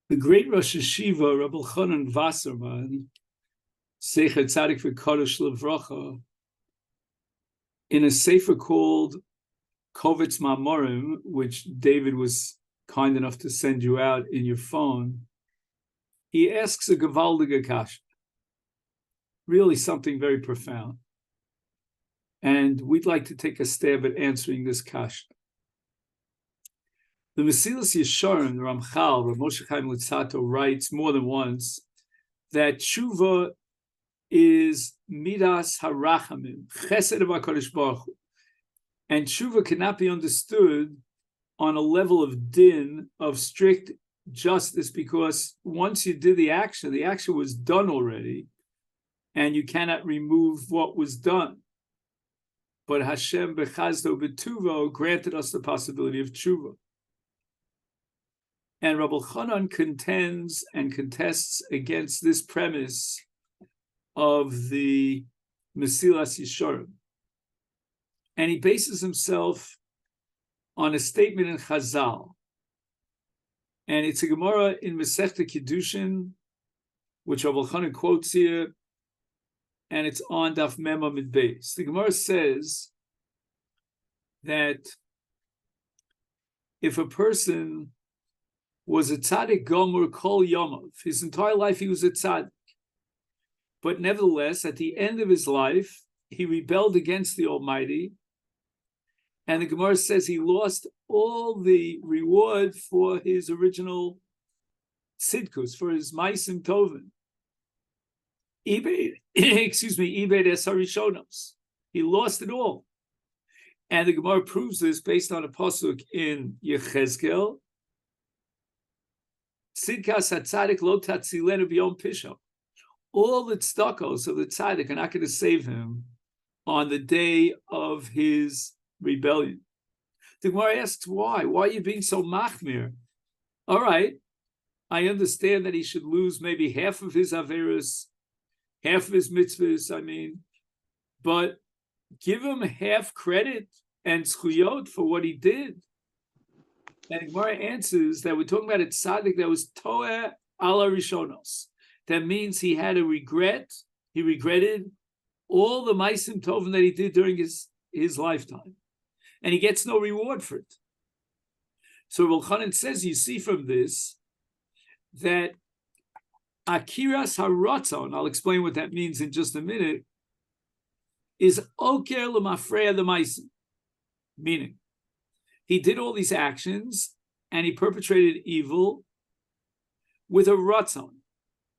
The great Rosh Hashiva, Rabbi Elchonon Wasserman, Secher Tzadik v'Kodesh Levracha, in a sefer called Kovetz Mamorim, which David was kind enough to send you out in your phone, he asks a gewaldige kasha, really something very profound. And we'd like to take a stab at answering this kasha. The Mesilas Yesharim, the Ramchal, Rav Moshe Chaim Luzzatto, writes more than once that Teshuva is midas harachamim, chesed of HaKadosh Baruch Hu. And Teshuva cannot be understood on a level of din, of strict justice, because once you did the action was done already, and you cannot remove what was done. But Hashem bechazdo b'tuvo granted us the possibility of Teshuva. And Rabbi Elchonon contends and contests against this premise of the Mesilas Yesharim. And he bases himself on a statement in Chazal. And it's a Gemara in Masechta Kiddushin, which Rabbi Elchonon quotes here, and it's on Daf Mem Amud Beis. The Gemara says that if a person was a tzaddik gomer kol yomov, his entire life he was a tzaddik, but nevertheless, at the end of his life, he rebelled against the Almighty, and the Gemara says he lost all the reward for his original tzidkus, for his maisim tovim. Ibed es harishonos. He lost it all. And the Gemara proves this based on a pasuk in Yechezkel. Tzidkas hatzadik lo tatzilenu b'yom pisho. All the tzedakos of the tzaddik are not going to save him on the day of his rebellion. The Gemara asks, why? Why are you being so machmir? All right, I understand that he should lose maybe half of his averos, half of his mitzvahs, but give him half credit and zchuyot for what he did. And Gemara answers that we're talking about a tzaddik that was toeh ala rishonos. That means he had a regret. He regretted all the maisim tovim that he did during his lifetime. And he gets no reward for it. So Elchonon says, you see from this, that akiras haratzon, I'll explain what that means in just a minute, is oker l'mafreya the maisim. Meaning, he did all these actions and he perpetrated evil with a ratzon,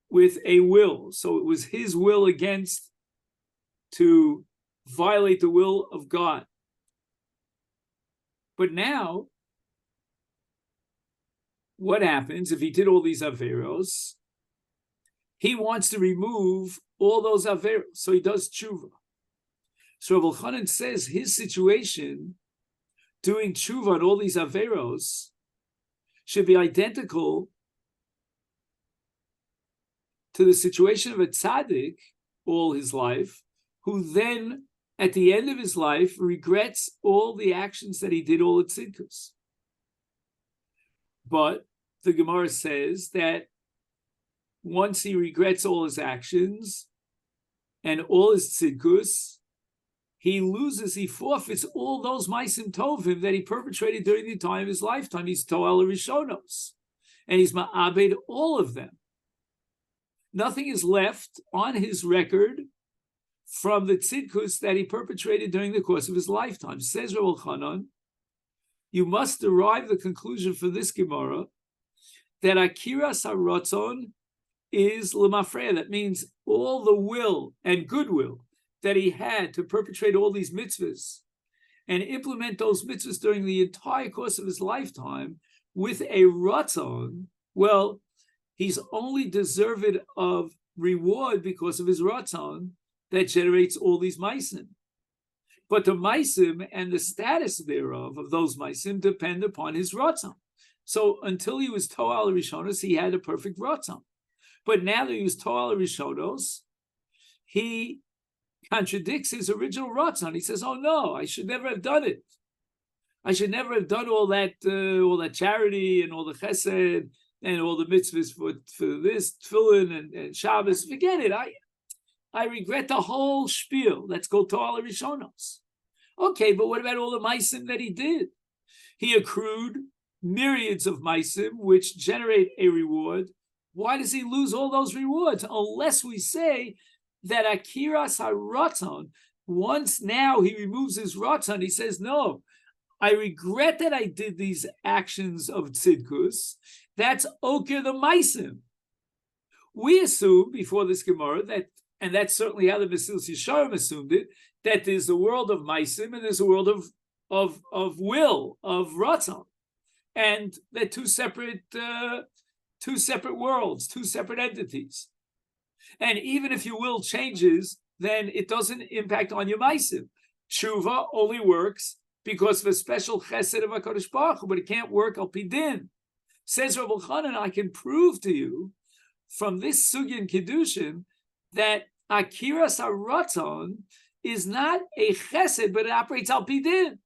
with a will. So it was his will against to violate the will of God. But now, what happens if he did all these averos? He wants to remove all those averos, so he does tshuva. So Rabbi Elchonon says his situation, doing tshuva on all these averos, should be identical to the situation of a tzaddik all his life, who then, at the end of his life, regrets all the actions that he did, all the tzidkus. But the Gemara says that once he regrets all his actions and all his tzidkus, he forfeits all those maisim tovim that he perpetrated during the time of his lifetime. He's to'el rishonos, and he's ma'abed all of them. Nothing is left on his record from the tzidkus that he perpetrated during the course of his lifetime. Says Rabbi Elchonon, you must derive the conclusion for this Gemara that akiras haratzon is l'mafreya. That means all the will and goodwill that he had to perpetrate all these mitzvahs and implement those mitzvahs during the entire course of his lifetime with a ratzon, well, he's only deserved of reward because of his ratzon that generates all these maisim. But the maisim and the status thereof of those maisim depend upon his ratzon. So until he was to'al rishonos, he had a perfect ratzon. But now that he was to'al rishonos, he contradicts his original ratzon. He says, "Oh no, I should never have done it. I should never have done all that charity and all the chesed and all the mitzvahs for this, tefillin and Shabbos. Forget it. I regret the whole spiel. Let's go to all the Rishonos. Okay, but what about all the meisim that he did? He accrued myriads of meisim, which generate a reward. Why does he lose all those rewards? Unless we say that Akiras HaRatzon, once now he removes his Ratzon, he says, no, I regret that I did these actions of tzidkus. That's Oker the Meisim. We assume before this Gemara that, and that's certainly how the Mesilas Yesharim assumed it, that there's a world of Meisim and there's a world of will, of Ratzon. And they're two separate worlds, two separate entities. And even if your will changes, then it doesn't impact on your meisim. Teshuva only works because of a special chesed of HaKadosh Baruch Hu, but it can't work al pi din. Says Rabbi Elchonon, I can prove to you from this sugya in Kiddushin that Akiras HaRatzon is not a chesed, but it operates al pi din,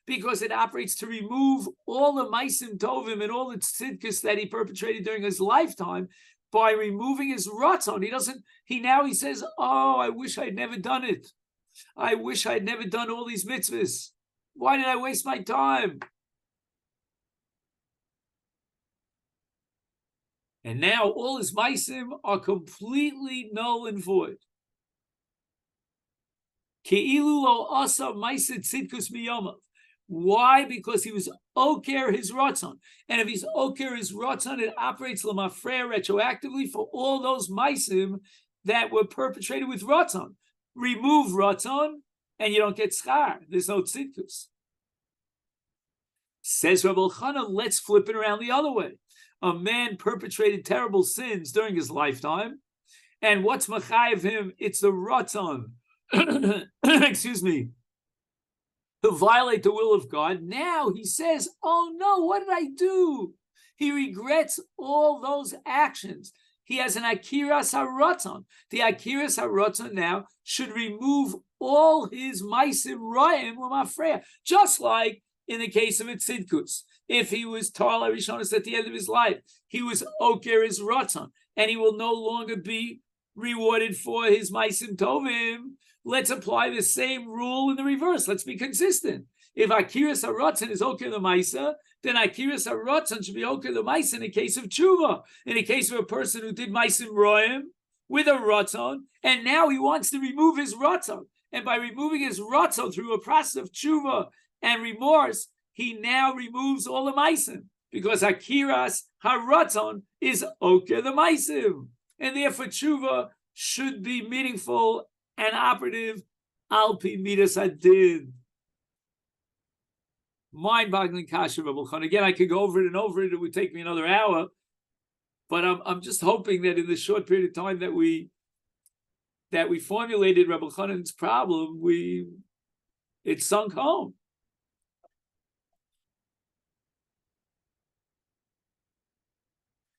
because it operates to remove all the meisim tovim and all the tzidkus that he perpetrated during his lifetime by removing his ratzon. He says, oh, I wish I'd never done it. I wish I'd never done all these mitzvahs. Why did I waste my time? And now all his meisim are completely null and void. Ke'ilu lo asa meisid tzidkus miyomav. Why? Because he was oker his ratzon. And if he's oker his ratzon, it operates lamafreya retroactively for all those meisim that were perpetrated with ratzon. Remove ratzon, and you don't get schar. There's no tzidkus. Says Rabbi Elchonon, let's flip it around the other way. A man perpetrated terrible sins during his lifetime, and what's machayev him? It's the ratzon. Excuse me. To violate the will of God. Now he says, oh no, what did I do? He regrets all those actions. He has an Akiras HaRatzon. The Akiras HaRatzon now should remove all his Maisim Ra'im U'Mafreya, just like in the case of a Tzidkus. If he was Tahara Rishonos at the end of his life, he was Oker his Ratzon, and he will no longer be rewarded for his Maisim Tovim. Let's apply the same rule in the reverse. Let's be consistent. If Akiras HaRatzon is Oker the Maisa, then Akiras HaRatzon should be Oker the Maisa in the case of Teshuva, in the case of a person who did Maisim Roim with a Ratzon, and now he wants to remove his Ratzon. And by removing his Ratzon through a process of Teshuva and remorse, he now removes all the Maisim, because Akiras HaRatzon is Oker the Maisim. And therefore Teshuva should be meaningful and operative al pi midas hadin. Mind-boggling kasha, Rabbi Elchonon. Again, I could go over it and over it. It would take me another hour, but I'm just hoping that in the short period of time that we formulated Rabbi Elchonon's problem, it sunk home.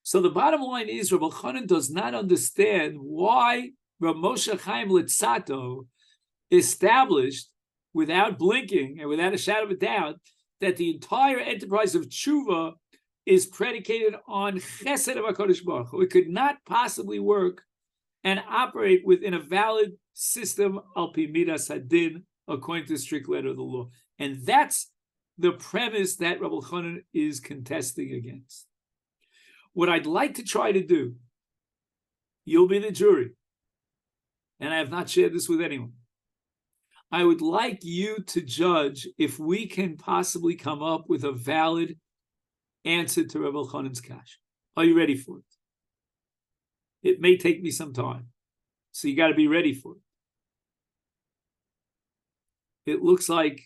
So the bottom line is Rabbi Elchonon does not understand why Rav Moshe Chaim Litzato established, without blinking and without a shadow of a doubt, that the entire enterprise of Teshuva is predicated on Chesed of HaKadosh Baruch Hu. It could not possibly work and operate within a valid system al pi midas hadin, according to the strict letter of the law. And that's the premise that Rabbi Elchonon is contesting against. What I'd like to try to do, you'll be the jury, and I have not shared this with anyone. I would like you to judge if we can possibly come up with a valid answer to Rabbi Elchonon's kash. Are you ready for it? It may take me some time, so you got to be ready for it. It looks like,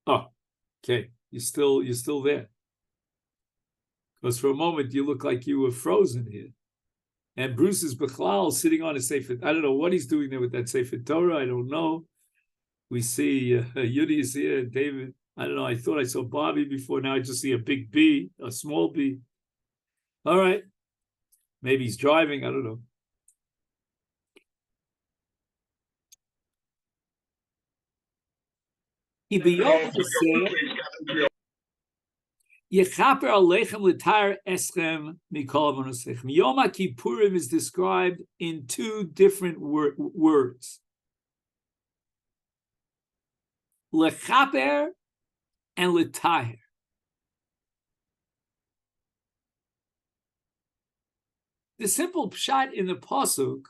okay, you're still there. Because for a moment you look like you were frozen here. And Bruce is Bechlal sitting on a Sefer. I don't know what he's doing there with that Sefer Torah. I don't know. We see Yudi is here, David. I don't know. I thought I saw Bobby before. Now I just see a big B, a small B. All right. Maybe he's driving. I don't know. Yechaper aleichem l'tar eschem mikol avonosechem. Yom Kippurim is described in two different words. Lechaper and l'taher. The simple pshat in the pasuk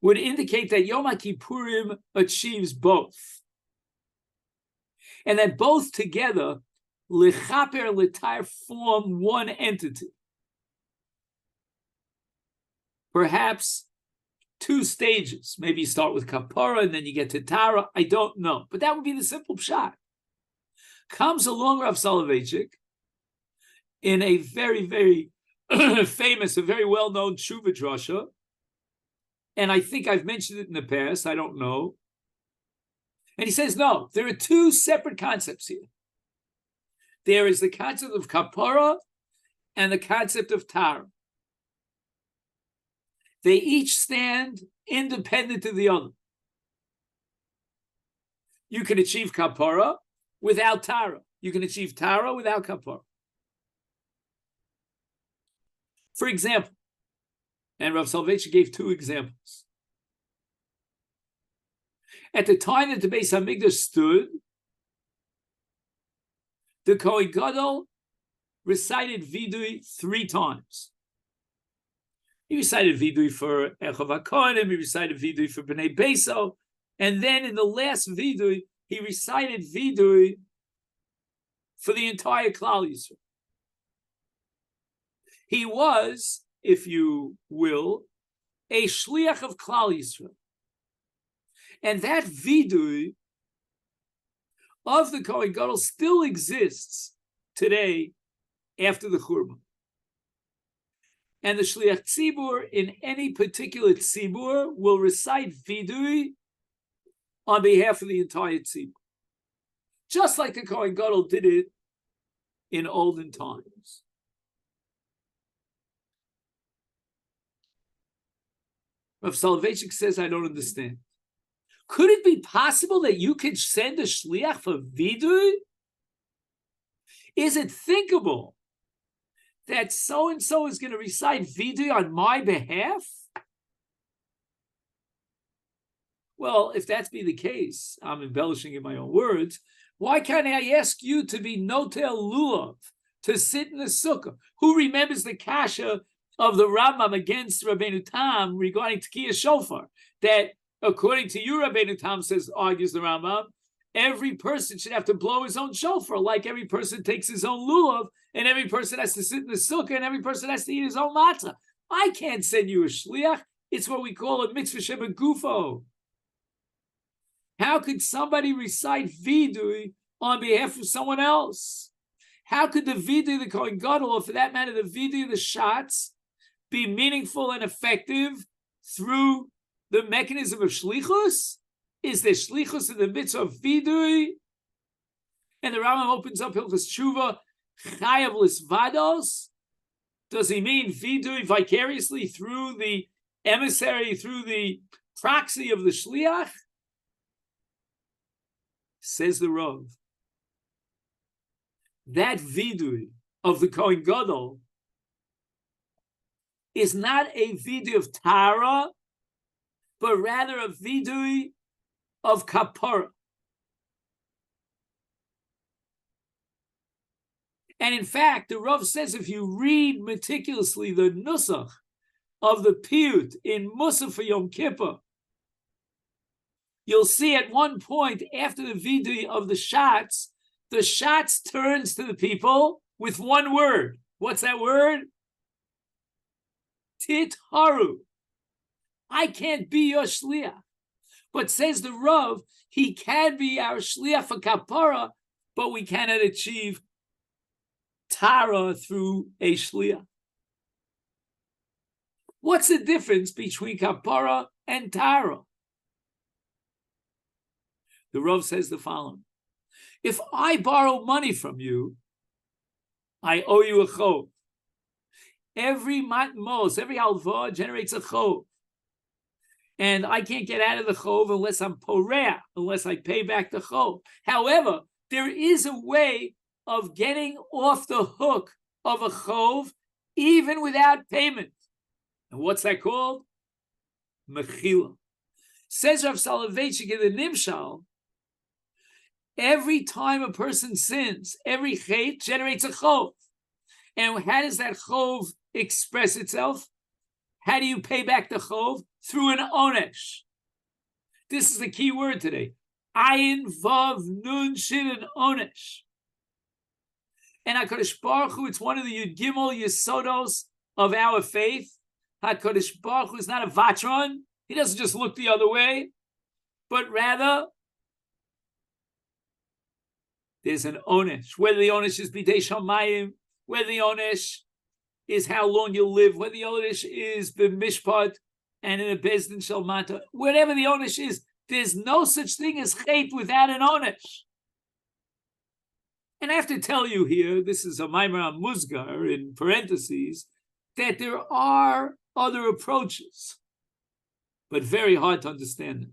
would indicate that Yom Kippurim achieves both, and that both together, lechaper and l'taher, form one entity. Perhaps two stages. Maybe you start with kapara and then you get to Tahara. I don't know, but that would be the simple pshat. Comes along Rav Soloveitchik in a very, very famous, a very well-known Teshuva drasha, and I think I've mentioned it in the past, I don't know. And he says, no, there are two separate concepts here. There is the concept of kapara and the concept of Tahara. They each stand independent of the other. You can achieve kapara without Tahara. You can achieve Tahara without kapara. For example, and Rav Soloveitchik gave two examples. At the time that the Beis Hamikdash stood, the Kohen Gadol recited Vidui 3 times. He recited Vidui for Echov HaKohanim, he recited Vidui for Bnei Beso, and then in the last Vidui, he recited Vidui for the entire Klal Yisrael. He was, if you will, a shliach of Klal Yisrael. And that vidui of the Kohen Gadol still exists today after the Churban. And the shliach tzibur in any particular tzibur will recite vidui on behalf of the entire tzibur. Just like the Kohen Gadol did it in olden times. Rav Soloveitchik says, I don't understand. Could it be possible that you could send a shliach for vidui? Is it thinkable that so-and-so is going to recite vidui on my behalf? Well, if that be the case, I'm embellishing in my own words, why can't I ask you to be notel lulav, to sit in the sukkah? Who remembers the kasha of the Rambam against Rabbeinu Tam regarding Tekiah Shofar? That according to you, Rabbeinu Tam says, argues the Rambam, every person should have to blow his own shofar, like every person takes his own lulav, and every person has to sit in the sukkah, and every person has to eat his own matzah. I can't send you a shliach. It's what we call a mitzvah sheba gufo. How could somebody recite vidui on behalf of someone else? How could the vidui, the Kohen Gadol, or for that matter, the vidui, the shots, be meaningful and effective through the mechanism of shlichus? Is there shlichus in the mitzvah of vidui? And the Rambam opens up Hilchos Teshuva, chayav l'svados. Does he mean vidui vicariously through the emissary, through the proxy of the shliach? Says the Rav, that vidui of the Kohen Gadol is not a vidui of Tahara, but rather a vidui of kapara. And in fact, the Rav says if you read meticulously the nusach of the piyut in Musaf for Yom Kippur, you'll see at one point after the vidui of the shots turns to the people with one word. What's that word? Titharu. I can't be your shliach. But says the Rav, he can be our shliach for kapara, but we cannot achieve Tahara through a shliach. What's the difference between kapara and Tahara? The Rav says the following. If I borrow money from you, I owe you a chov. Every matmos, every halva generates a chov. And I can't get out of the chov unless I'm poreah, unless I pay back the chov. However, there is a way of getting off the hook of a chov even without payment. And what's that called? Mechila. Says Rav Soloveitchik in the Nimshal, every time a person sins, every chet generates a chov. And how does that chov express itself? How do you pay back the chov? Through an onesh. This is the key word today. Ayin vav nun shin an onesh. And HaKadosh Baruch Hu, it's one of the Yud Gimel Yesodos of our faith. HaKadosh Baruch Hu is not a vatron. He doesn't just look the other way, but rather there's an onesh. Whether the onesh is b'dei shamayim, whether the onesh is how long you live, whether the onesh is b'mishpat and in a bezdin shel mata, whatever the onesh is, there's no such thing as chet without an onesh. And I have to tell you here, this is a Maimer Musgar in parentheses, that there are other approaches, but very hard to understand them.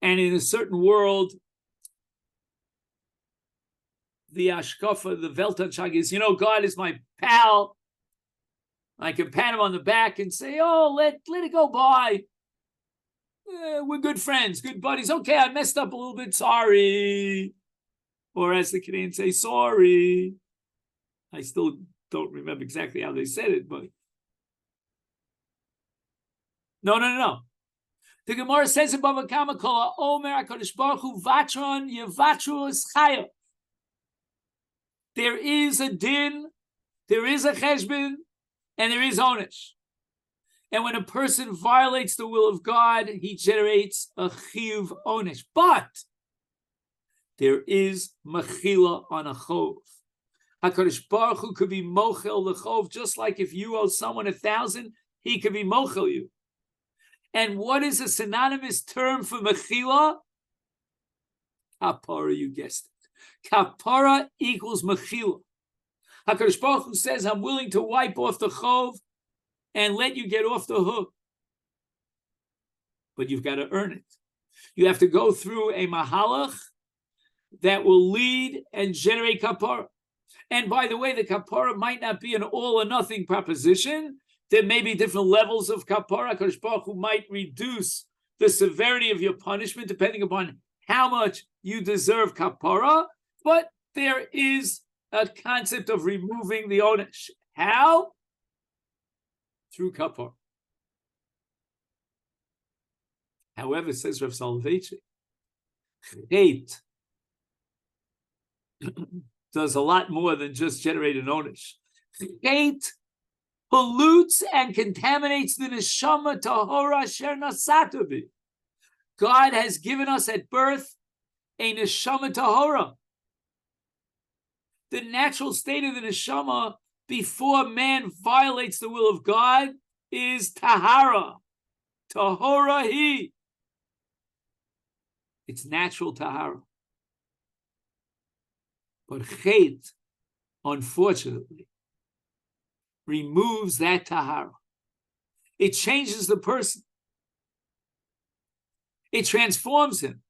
And in a certain world, the Ashkafa, the Weltanschlag is, God is my pal. I can pat him on the back and say, oh, let it go by. We're good friends, good buddies. Okay, I messed up a little bit, sorry. Or as the Canadians say, sorry. I still don't remember exactly how they said it, but no. The Gemara says in Bava Kama Kol Omer HaKadosh Baruch Hu Vatron Yevatru Eschaya. There is a din, there is a cheshbon, and there is onesh. And when a person violates the will of God, he generates a chiyuv onesh. But there is mechila on a chov. HaKadosh Baruch Hu could be mochel the chov, just like if you owe someone 1,000, he could be mochel you. And what is a synonymous term for mechila? Kapara, you guessed it. Kapara equals mechila. HaKadosh Baruch Hu says, I'm willing to wipe off the chov and let you get off the hook. But you've got to earn it. You have to go through a mahalach that will lead and generate kapara. And by the way, the kapara might not be an all or nothing proposition. There may be different levels of kapara. HaKadosh Baruch Hu might reduce the severity of your punishment depending upon how much you deserve kapara. But there is a concept of removing the onesh. How? Through kapara. However, says Rav Soloveitchik, hate does a lot more than just generate an onesh. Hate pollutes and contaminates the neshama tahara sher nasatabi. God has given us at birth a neshama tahara. The natural state of the neshama before man violates the will of God is Tahara. Tahara he. It's natural Tahara. But Chet, unfortunately, removes that Tahara. It changes the person. It transforms him.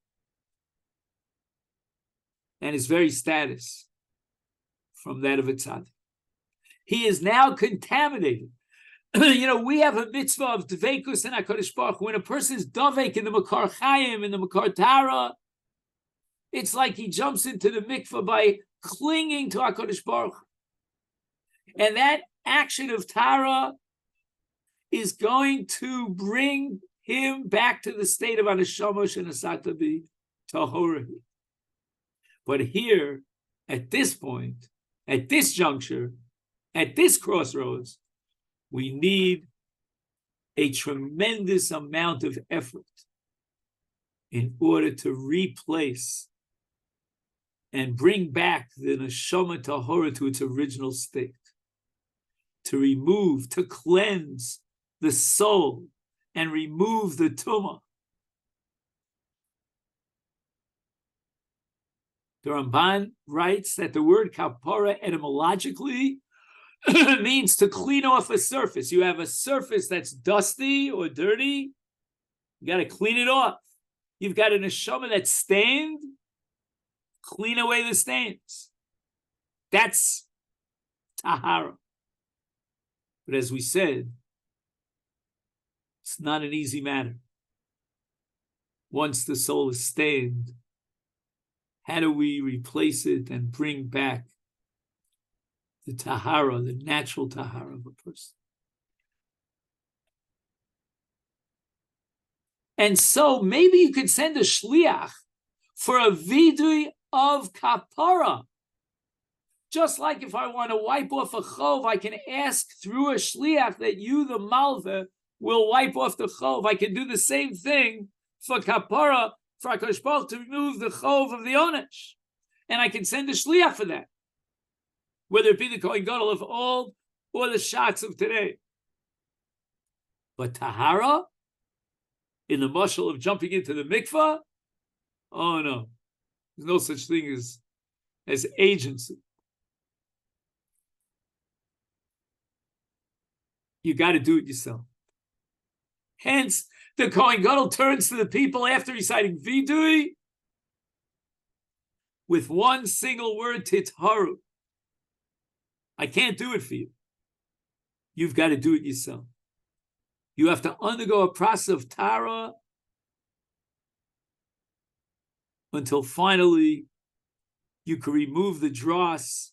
And his very status from that of a tzaddik. He is now contaminated. We have a mitzvah of dveikus and HaKadosh Baruch Hu. When a person is davek in the Makar Chayim, in the Makar Tahara, it's like he jumps into the mikveh by clinging to HaKadosh Baruch Hu. And that action of Tahara is going to bring him back to the state of Anashama Shenasatabi Tahora. But here, at this point, at this juncture, at this crossroads, we need a tremendous amount of effort in order to replace and bring back the neshama tahora to its original state, to remove, to cleanse the soul and remove the tumah. The Ramban writes that the word kapara etymologically means to clean off a surface. You have a surface that's dusty or dirty, you got to clean it off. You've got a neshama that's stained, clean away the stains. That's Tahara. But as we said, it's not an easy matter. Once the soul is stained, how do we replace it and bring back the Tahara, the natural Tahara of a person? And so maybe you could send a shliach for a vidui of kapara. Just like if I want to wipe off a chov, I can ask through a shliach that you, the malva, will wipe off the chov. I can do the same thing for kapara, for HaKadosh Baruch to remove the chov of the onesh. And I can send a shliach for that. Whether it be the Kohen Gadol of old or the shots of today. But Tahara, in the mashal of jumping into the mikvah, oh no. There's no such thing as agency. You got to do it yourself. Hence, the Kohen Gadol turns to the people after reciting Vidui with one single word, Titharu. I can't do it for you. You've got to do it yourself. You have to undergo a process of Tahara until finally you can remove the dross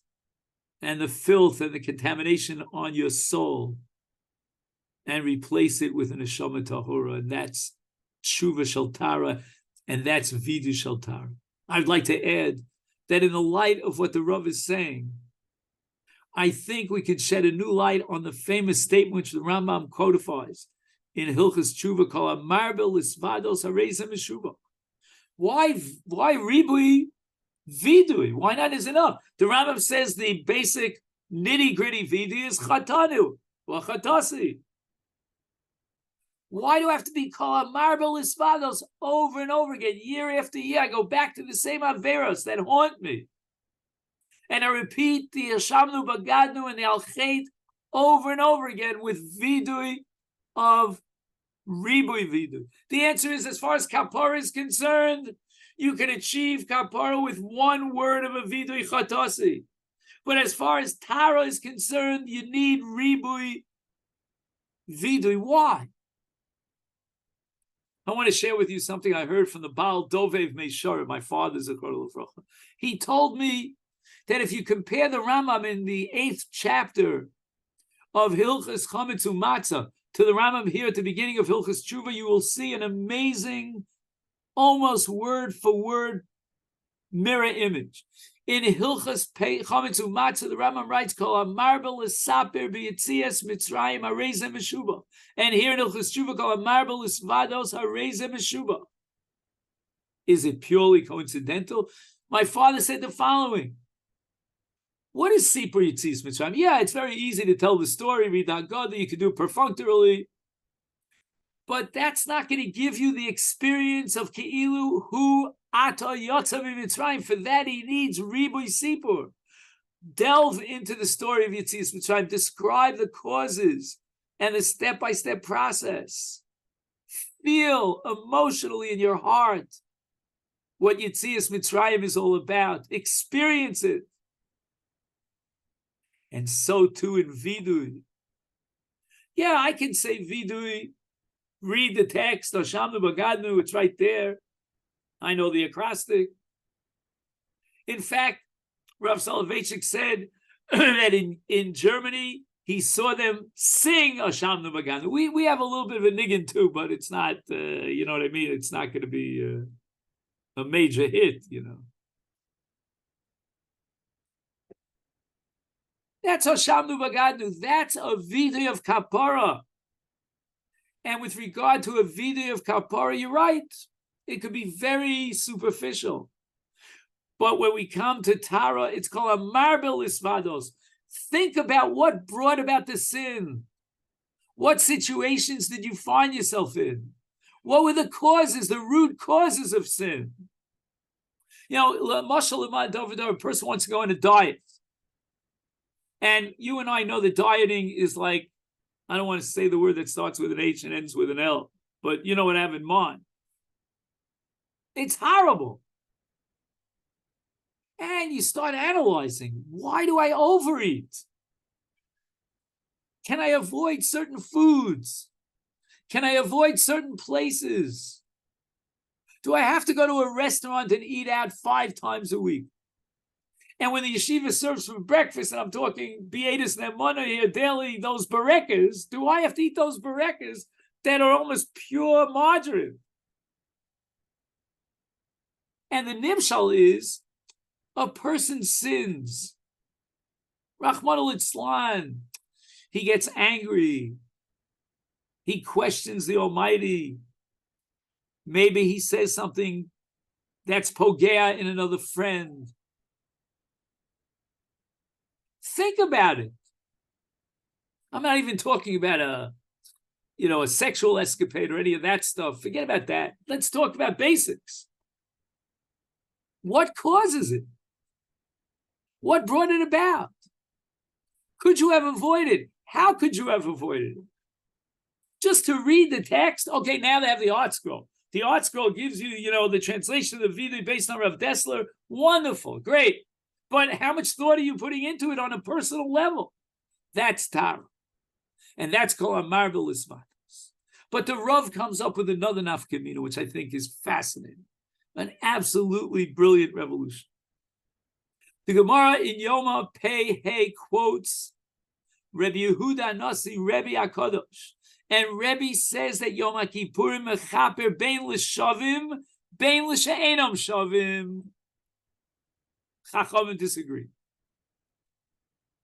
and the filth and the contamination on your soul and replace it with an neshama tahora, and that's Teshuva shel Tahara, and that's Vidu shel Tahara. I'd like to add that in the light of what the Rav is saying, I think we could shed a new light on the famous statement which the Rambam codifies in Hilchos Teshuva called Amarbel Lisvados Harezem Meshuba. Why ribui vidui? Why not is enough? The Rambam says the basic nitty-gritty vidui is chatanu or chatasi. Why do I have to be called Amarbel Lisvados over and over again, year after year? I go back to the same averos that haunt me. And I repeat the Yashamnu Bagadnu and the Al-Chet over and over again with vidui of ribui vidui. The answer is, as far as kapara is concerned, you can achieve kapara with one word of a vidui chatasi. But as far as Tahara is concerned, you need ribui vidui. Why? I want to share with you something I heard from the Baal Dovev Meishar, my father's Zechor L'Frocha. He told me that if you compare the Rambam in the 8th chapter of Hilchos Chametz U'Matzah to the Rambam here at the beginning of Hilchos Teshuva, you will see an amazing, almost word for word mirror image. In Hilchos Chametz U'Matzah, the Rambam writes, "Kol Amarbel L'Saper B'Yitzias Mitzrayim Harezem Meshuba," and here in Hilchos Teshuva, "Kol Amarbel L'Svados Harezem Meshuba." Is it purely coincidental? My father said the following. What is Sipur Yitzias Mitzrayim? Yeah, it's very easy to tell the story, read the Haggadah, you can do it perfunctorily, but that's not going to give you the experience of Ke'ilu Hu Ata Yotza Mitzrayim. For that, he needs Ribui Sipur. Delve into the story of Yitzias Mitzrayim, describe the causes and the step-by-step process. Feel emotionally in your heart what Yitzias Mitzrayim is all about. Experience it. And so too in Vidui. Yeah, I can say Vidui, read the text, Hashamnu Bagadnu, it's right there. I know the acrostic. In fact, Rav Soloveitchik said that in Germany, he saw them sing Hashamnu Bagadnu. We have a little bit of a niggin too, but it's not, you know what I mean? It's not going to be a major hit, you know. That's Hashamnu Bagadnu. That's a vidui of kapara. And with regard to a vidui of kapara, you're right. It could be very superficial. But when we come to Tahara, it's called a marbel isvados. Think about what brought about the sin. What situations did you find yourself in? What were the causes, the root causes of sin? You know, a person wants to go on a diet. And you and I know that dieting is like, I don't want to say the word that starts with an H and ends with an L, but you know what I have in mind. It's horrible. then you start analyzing, why do I overeat? Can I avoid certain foods? Can I avoid certain places? Do I have to go to a restaurant and eat out 5 times a week? And when the yeshiva serves for breakfast, and I'm talking beatus nemana here daily, those barekas, do I have to eat those barekas that are almost pure margarine? And the nimshal is, a person sins. Rahman al-Itzlan. He gets angry. He questions the Almighty. Maybe he says something that's pogea in another friend. Think about it. I'm not even talking about a sexual escapade or any of that stuff. Forget about that. Let's talk about basics. What causes it? What brought it about? Could you have avoided? How could you have avoided it? Just to read the text? Okay, now they have the art scroll. The art scroll gives you, the translation of the Vida based on Rav Dessler. Wonderful, great. But how much thought are you putting into it on a personal level? That's Tahara. And that's called a marvelous matters. But the Rav comes up with another nafkamina, which I think is fascinating. An absolutely brilliant revolution. The Gemara in Yoma Pei Hey quotes Rabbi Yehuda Nasi Rebbe HaKadosh. And Rebbe says that Yom HaKippurim mechaper bein l'shavim, bein l'she'enam shavim. Chachamim disagree.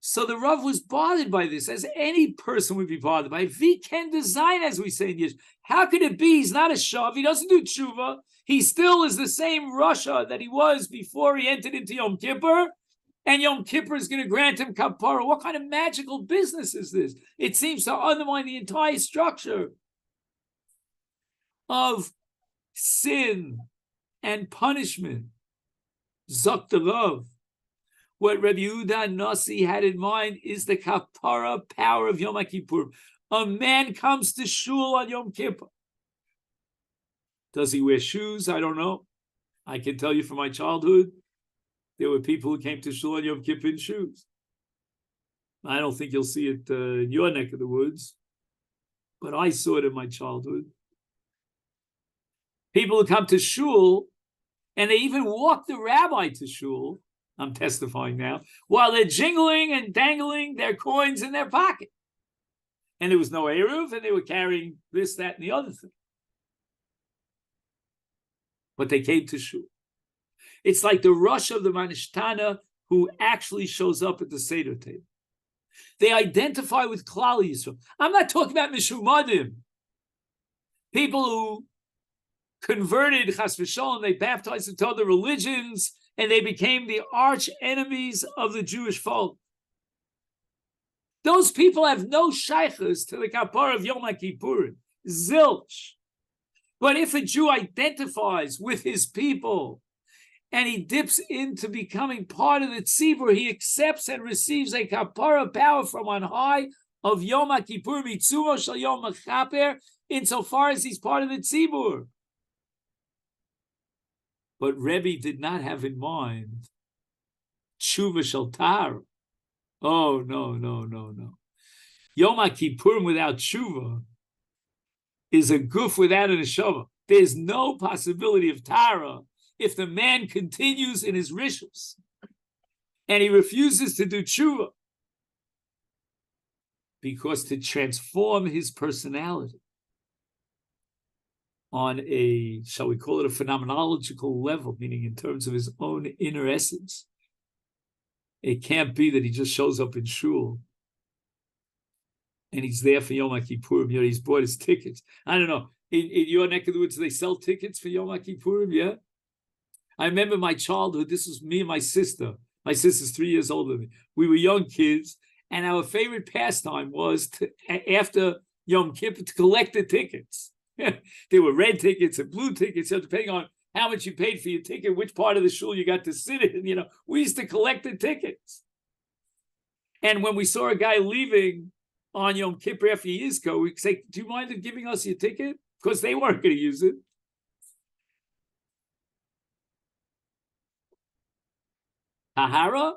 So the Rav was bothered by this, as any person would be bothered by. If he can design, as we say in Yiddish, how could it be? He's not a shav. He doesn't do tshuva. He still is the same Rasha that he was before he entered into Yom Kippur. And Yom Kippur is going to grant him kapara. What kind of magical business is this? It seems to undermine the entire structure of sin and punishment. Zok the Rav. What Rabbi Yehuda Nasi had in mind is the kapara power of Yom Kippur. A man comes to shul on Yom Kippur. Does he wear shoes? I don't know. I can tell you from my childhood, there were people who came to shul on Yom Kippur in shoes. I don't think you'll see it in your neck of the woods, but I saw it in my childhood. People who come to shul, and they even walk the rabbi to shul, I'm testifying now, while they're jingling and dangling their coins in their pocket. And there was no eruv, and they were carrying this, that, and the other thing. But they came to shul. It's like the rush of the Manishtana who actually shows up at the Seder table. They identify with Klal Yisrael. I'm not talking about Mishumadim. People who converted, Chas v'sholom, they baptized into other religions, and they became the arch enemies of the Jewish folk. Those people have no shaykhs to the kapara of Yom HaKippurim. Zilch. But if a Jew identifies with his people and he dips into becoming part of the tzibur, he accepts and receives a kapara power from on high of Yom HaKippur, mitzumo shel Yom HaChaper, insofar as he's part of the tzibur. But Rebbe did not have in mind Teshuva shel Tahara. Oh, no. Yom HaKippurim without Teshuva is a guf without a neshama. There's no possibility of Tahara if the man continues in his rishus and he refuses to do Teshuva. Because to transform his personality on a, shall we call it, a phenomenological level, meaning in terms of his own inner essence, it can't be that he just shows up in shul and he's there for Yom HaKippurim. He's bought his tickets. I don't know. In your neck of the woods, they sell tickets for Yom HaKippurim, yeah? I remember my childhood. This was me and my sister. My sister's 3 years older than me. We were young kids, and our favorite pastime was to, after Yom Kippur, to collect the tickets. There were red tickets and blue tickets, so depending on how much you paid for your ticket, which part of the shul you got to sit in, we used to collect the tickets. And when we saw a guy leaving on Yom Kippur after Yizko, we'd say, do you mind giving us your ticket? Because they weren't going to use it. Tahara?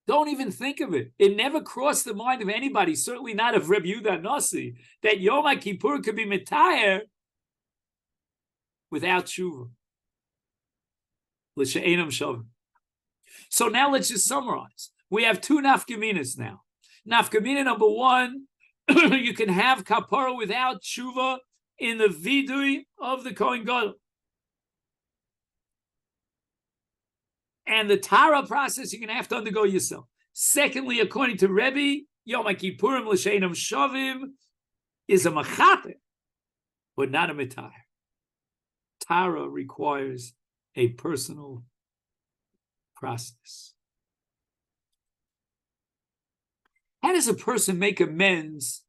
Don't even think of it. It never crossed the mind of anybody, certainly not of Reb Yehuda Nasi, that Yom Kippur could be mitayer without tshuva. L'she'enam shavim. So now let's just summarize. We have two nafkaminas now. Nafkamina number one, you can have kapara without tshuva in the vidui of the Kohen Gadol. And the Tahara process you're going to have to undergo yourself. Secondly, according to Rebbe, Yom Kippurim l'she'enam shavim is a machater, but not a mitayer. Tahara requires a personal process. How does a person make amends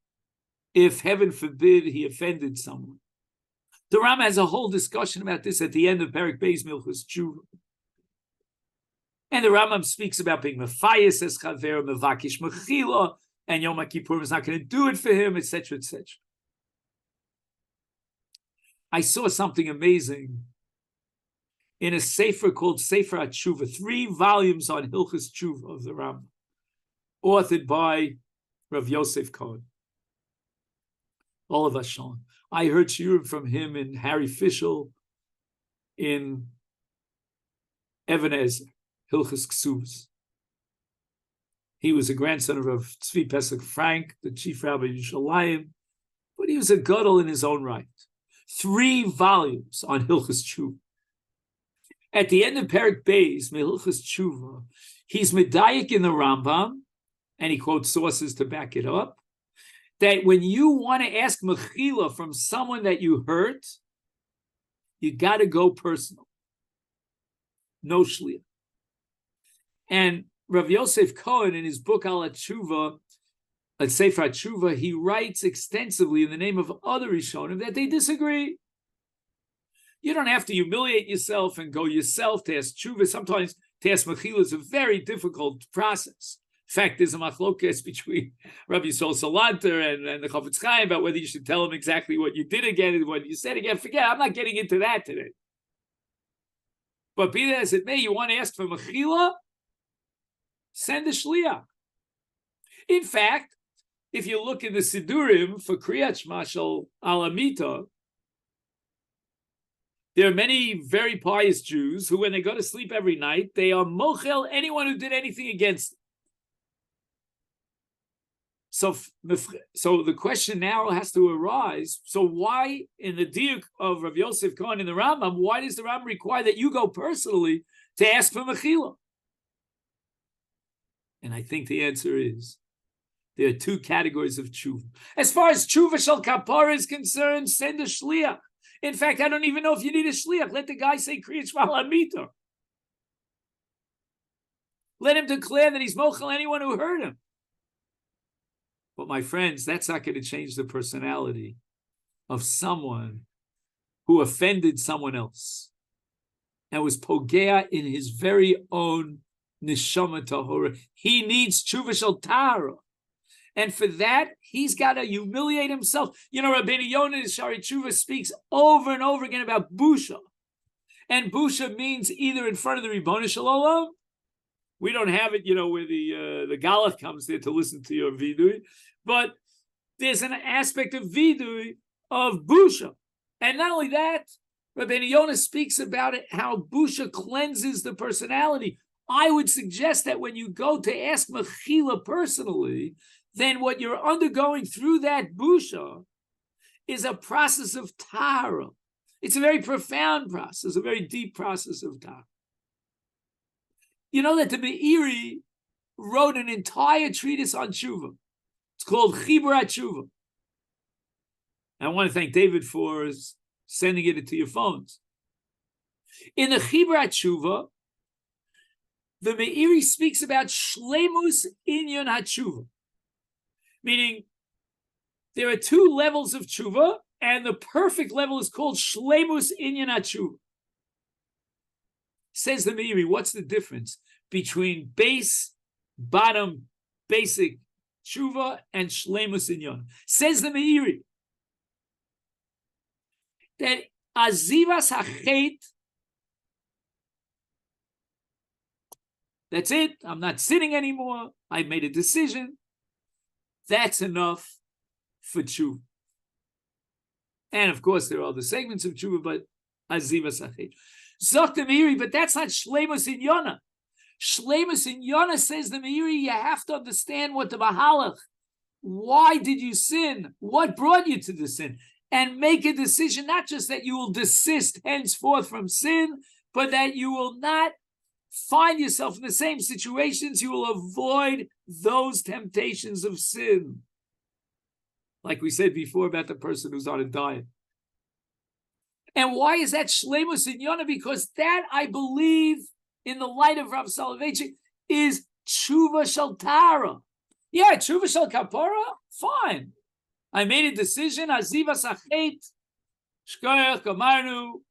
if, heaven forbid, he offended someone? The Rama has a whole discussion about this at the end of Perek Beis Milchus Tshuva. And the Rambam speaks about being mefayis es chaver, mevakish mechila, and Yom Kippur is not going to do it for him, etc., etc. I saw something amazing in a sefer called Sefer HaTshuva, 3 volumes on Hilchos Tshuva of the Rambam, authored by Rav Yosef Cohen. All of us shown. I heard shiurim from him and Harry Fischel in Even Ezer. Hilchos Ksuvs. He was a grandson of Tzvi Pesach Frank, the chief rabbi of Yerushalayim, but he was a gadol in his own right. 3 volumes on Hilchos Tshuva. At the end of Perek Beis, Hilchos Tshuva, he's medayik in the Rambam, and he quotes sources to back it up, that when you want to ask mechila from someone that you hurt, you got to go personal. No shliach. And Rav Yosef Cohen, in his book Al HaTshuva, at Sefer HaTshuva, he writes extensively in the name of other Rishonim that they disagree. You don't have to humiliate yourself and go yourself to ask tshuva. Sometimes to ask mechila is a very difficult process. In fact, there's a machlokes between Rabbi Yisrael Salanter and the Chofetz Chaim about whether you should tell him exactly what you did again and what you said again. Forget, I'm not getting into that today. But be that as it may, you want to ask for mechila, send a shliach. In fact, if you look in the Sidurim for Kriyat Shema Shel Alamita, there are many very pious Jews who, when they go to sleep every night, they are mochel anyone who did anything against them. So the question now has to arise, so why, in the diuk of Rav Yosef Cohen in the Rambam, why does the Rambam require that you go personally to ask for mechila? And I think the answer is, there are 2 categories of tshuva. As far as tshuva shel kapara is concerned, send a shliach. In fact, I don't even know if you need a shliach. Let the guy say Kriyat Shema Lamita. Let him declare that he's mochel anyone who hurt him. But my friends, that's not going to change the personality of someone who offended someone else and was pogea in his very own neshama tahora. He needs tshuva shel Tahara. And for that, he's got to humiliate himself. You know, Rabbeinu Yonah in Shari Tshuva speaks over and over again about busha. And busha means either in front of the Ribono Shel Olam. We don't have it, where the Galach comes there to listen to your vidui. But there's an aspect of vidui of busha. And not only that, Rabbeinu Yonah speaks about it, how busha cleanses the personality. I would suggest that when you go to ask mechila personally, then what you're undergoing through that busha is a process of tahara. It's a very profound process, a very deep process of tahara. You know that the Meiri wrote an entire treatise on tshuva. It's called Chibur HaTshuva. I want to thank David for sending it to your phones. In the Chibur HaTshuva, the Meiri speaks about shlemus inyan HaTshuva. Meaning, there are 2 levels of tshuva, and the perfect level is called shlemus inyan HaTshuva. Says the Meiri, what's the difference between bottom, basic tshuva and shlemus inyan? Says the Meiri that azivas hachet That's it. I'm not sinning anymore. I made a decision. That's enough for tshuva. And of course, there are other segments of tshuva, but aziva sachet. Zok the Meiri, but that's not shleimus in Yonah. Shleimus in Yonah, says the Meiri, you have to understand what the mahalach. Why did you sin? What brought you to the sin? And make a decision, not just that you will desist henceforth from sin, but that you will not find yourself in the same situations. You will avoid those temptations of sin. Like we said before about the person who's on a diet. And why is that shleimus in Yonah? Because that, I believe, in the light of Rav Soloveitchik, is tshuva shel Tahara. Yeah, tshuva shel kapara, fine. I made a decision, aziva sachet, shkoyach gamarnu,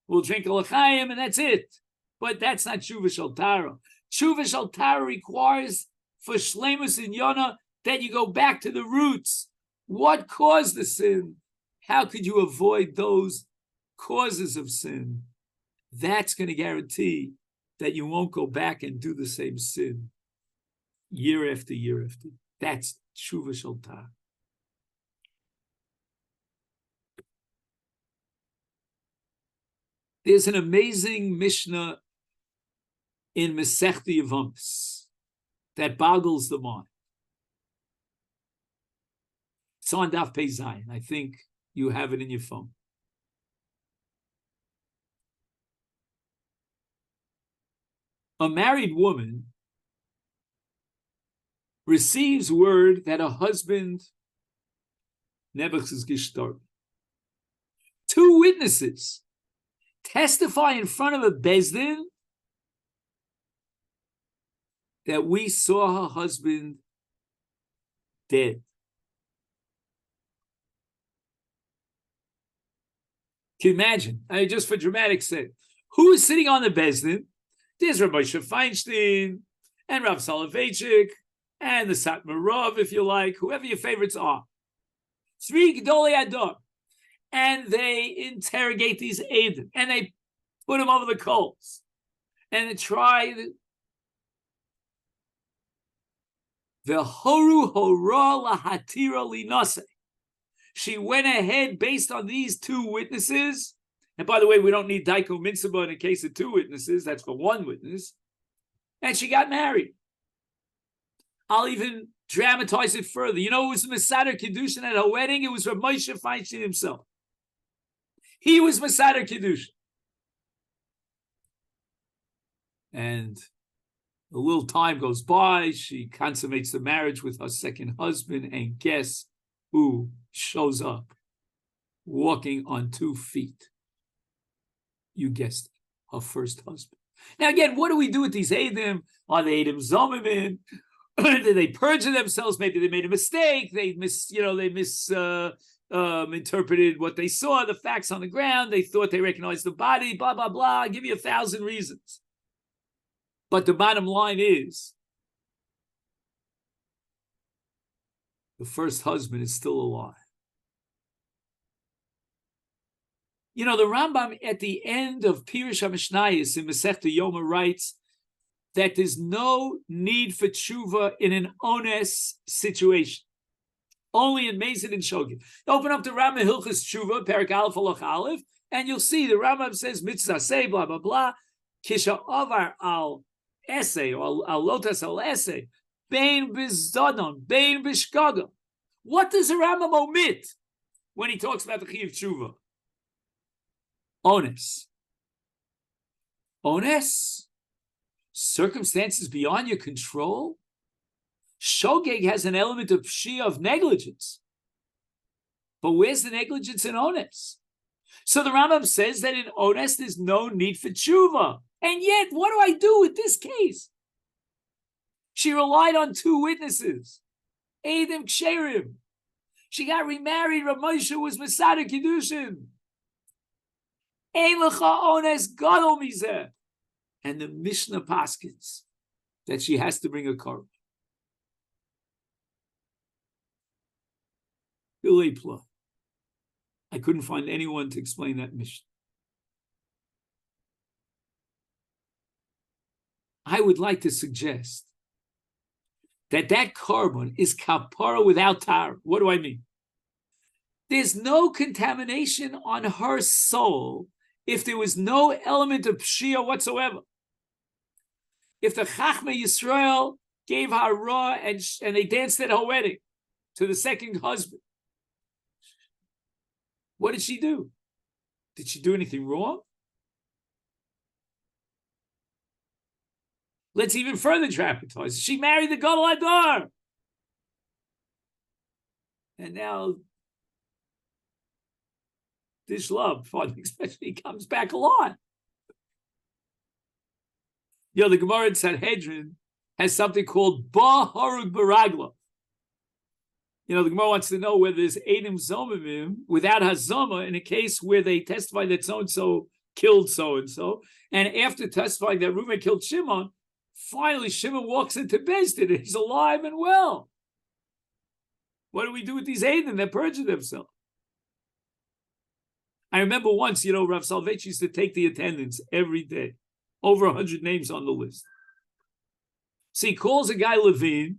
we'll drink a l'chaim, and that's it. But that's not tshuva shel Tahara. Tshuva shel Tahara requires, for shleimus in Yonah, that you go back to the roots. What caused the sin? How could you avoid those causes of sin? That's going to guarantee that you won't go back and do the same sin year after year after. That's tshuva shel Tahara. There's an amazing Mishnah in Masechta Yevamos that boggles the mind. It's on Daf Pei Zayin. I think you have it in your phone. A married woman receives word that her husband Nebuch is gestorben. Two witnesses testify in front of a bezdin that we saw her husband dead. Can you imagine? I mean, just for dramatic sake, who is sitting on the bezdin? There's Rabbi Moshe Feinstein and Rav Soloveitchik and the Satmar Rav, if you like, whoever your favorites are. Three Gedolei Ador. And they interrogate these Eidim, and they put them over the coals. And they try the Horu Hora Lahatira Linase. She went ahead based on these two witnesses. And by the way, we don't need Daiko Mitzvah in a case of two witnesses. That's for one witness. And she got married. I'll even dramatize it further. You know who was Mesader Kiddushin at her wedding? It was Rav Moshe Feinstein himself. He was Mesader Kiddushin. And a little time goes by. She consummates the marriage with her second husband. And guess who shows up walking on 2 feet? You guessed it, her first husband. Now again, what do we do with these Eidim? Are they Eidim Zomimim? Did they perjure themselves? Maybe they made a mistake. They misinterpreted what they saw, the facts on the ground. They thought they recognized the body, blah, blah, blah. I'll give you 1,000 reasons. But the bottom line is, the first husband is still alive. You know, the Rambam at the end of Pirush HaMishnayos in Masechta Yoma writes that there's no need for tshuva in an ones situation. Only in Mezid and Shogeg. Open up the Rambam Hilchos Tshuva, Perek Aleph Halach Aleph, and you'll see the Rambam says mitzvah say blah blah blah. Kisha Avar al essay or al lotas al essay. Bein bizdonon, bein bishkaga. What does the Rambam omit when he talks about the Chiyuv Tshuva? Ones. Ones? Circumstances beyond your control? Shogeg has an element of pshia, of negligence. But where's the negligence in ones? So the Rambam says that in ones there's no need for tshuva. And yet, what do I do with this case? She relied on 2 witnesses. Eidim Ksherim. She got remarried. Rav Moshe was Mesader Kiddushin. Ein lecha ones gadol mizeh. And the Mishnah paskins that she has to bring a korban. I couldn't find anyone to explain that Mishnah. I would like to suggest that carbon is kapara without tar. What do I mean? There's no contamination on her soul if there was no element of pshia whatsoever. If the Chachma Yisrael gave her raw and they danced at her wedding to the second husband, what did she do? Did she do anything wrong? Let's even further dramatize. She married the Gadol Hador. And now this love, especially, comes back along. The Gemara in Sanhedrin has something called Ba Harug Baragla. The Gemara wants to know whether there's Eidim Zomimim without Hazama in a case where they testify that so-and-so killed so-and-so, and after testifying that Reuven killed Shimon, finally Shimon walks into Beis Din and he's alive and well. What do we do with these Eidim that perjured themselves? I remember once, Rav Soloveitchik used to take the attendance every day. Over 100 names on the list. So he calls a guy Levine.